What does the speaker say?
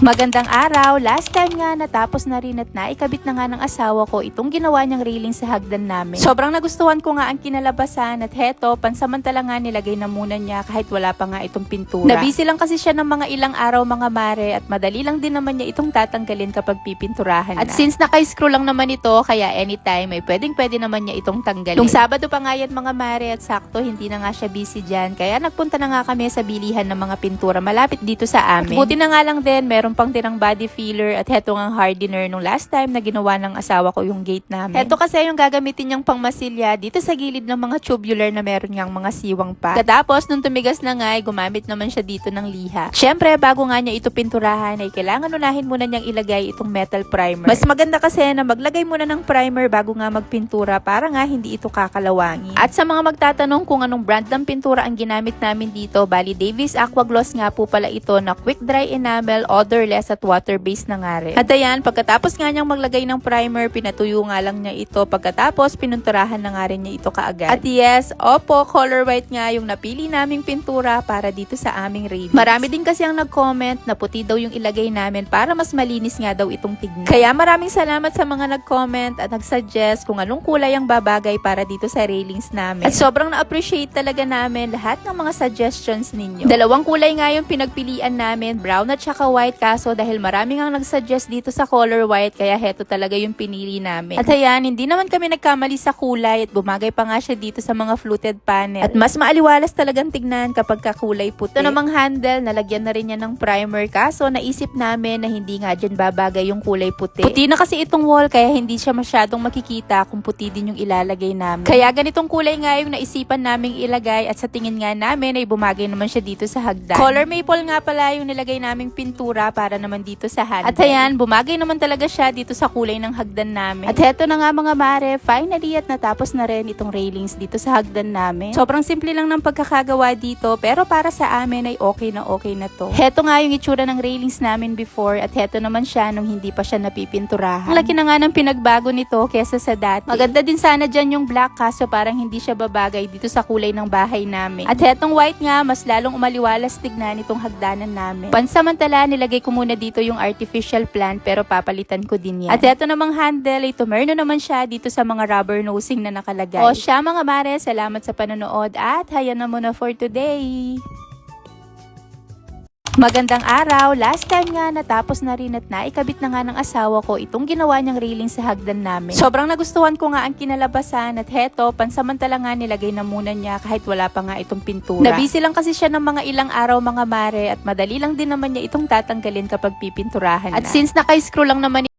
Magandang araw! Last time nga natapos na rin at naikabit na nga ng asawa ko itong ginawa niyang railing sa hagdan namin. Sobrang nagustuhan ko nga ang kinalabasan at heto, pansamantala nga nilagay na muna niya kahit wala pa nga itong pintura. Nabisi lang kasi siya ng mga ilang araw mga mare at madali lang din naman niya itong tatanggalin kapag pipinturahan At na. Since naka-screw lang naman ito, kaya anytime ay pwede naman niya itong tanggalin. Nung Sabado pa nga yan mga mare at sakto hindi na nga siya busy dyan, kaya nagpunta na nga kami sa bilihan ng mga pintura malapit dito sa amin. At buti na nga lang din, meron pang tirang body filler at heto ang hardener nung last time na ginawa ng asawa ko yung gate namin. Heto kasi yung gagamitin niyang pangmasilya dito sa gilid ng mga tubular na meron niyang mga siwang pa. Katapos nung tumigas na nga ay gumamit naman siya dito ng liha. Syempre bago nga niya ito pinturahan ay kailangan unahin muna niyang ilagay itong metal primer. Mas maganda kasi na maglagay muna ng primer bago nga magpintura para nga hindi ito kakalawangin. At sa mga magtatanong kung anong brand ng pintura ang ginamit namin dito, bali Davis Aqua Gloss nga po pala ito na quick dry enamel, odorless at water-based na nga rin. At ayan, pagkatapos nga niyang maglagay ng primer, pinatuyo nga lang niya ito. Pagkatapos, pinunturahan na nga rin niya ito kaagad. At yes, opo, color white nga yung napili naming pintura para dito sa aming railing. Marami din kasi ang nag-comment na puti daw yung ilagay namin para mas malinis nga daw itong tignan. Kaya maraming salamat sa mga nag-comment at nag-suggest kung anong kulay ang babagay para dito sa railings namin. At sobrang na-appreciate talaga namin lahat ng mga suggestions ninyo. Dalawang kulay nga yung pinagpilian namin, brown at saka white, kaso dahil maraming ang nag-suggest dito sa color white, kaya heto talaga yung pinili namin. At ayan, hindi naman kami nagkamali sa kulay at bumagay pa nga siya dito sa mga fluted panel. At mas maaliwalas talagang tignan kapag kakulay puti. Ito namang handle, nalagyan na rin niya ng primer, kaso naisip namin na hindi nga dyan babagay yung kulay puti. Puti na kasi itong wall, kaya hindi siya masyadong makikita kung puti din yung ilalagay namin. Kaya ganitong kulay nga yung naisipan naming ilagay at sa tingin nga namin ay bumagay naman siya dito sa hagdan. Color maple nga pala yung nilagay naming pintura para naman dito sa handle. At ayan, bumagay naman talaga siya dito sa kulay ng hagdan namin. At heto na nga mga mare, finally at natapos na rin itong railings dito sa hagdan namin. Sobrang simple lang ng pagkakagawa dito, pero para sa amin ay okay na to. Heto nga yung itsura ng railings namin before at heto naman siya nung hindi pa siya napipinturahan. Ang laki na nga ng pinagbago nito kesa sa dati. Maganda din sana dyan yung black, kaso parang hindi siya babagay dito sa kulay ng bahay namin. At hetong white nga, mas lalong umaliwalas tignan itong hagdanan namin. Pansamantala, nilagay ko muna dito yung artificial plant pero papalitan ko din yan. At eto namang handle, ito meron naman siya dito sa mga rubber nosing na nakalagay. O siya mga mare, salamat sa panonood at hayan na muna for today. Magandang araw! Last time nga natapos na rin at naikabit na nga ng asawa ko itong ginawa niyang railing sa hagdan namin. Sobrang nagustuhan ko nga ang kinalabasan at heto, pansamantala nga nilagay na muna niya kahit wala pa nga itong pintura. Nabisi lang kasi siya ng mga ilang araw mga mare at madali lang din naman niya itong tatanggalin kapag pipinturahan na. At since naka-screw lang naman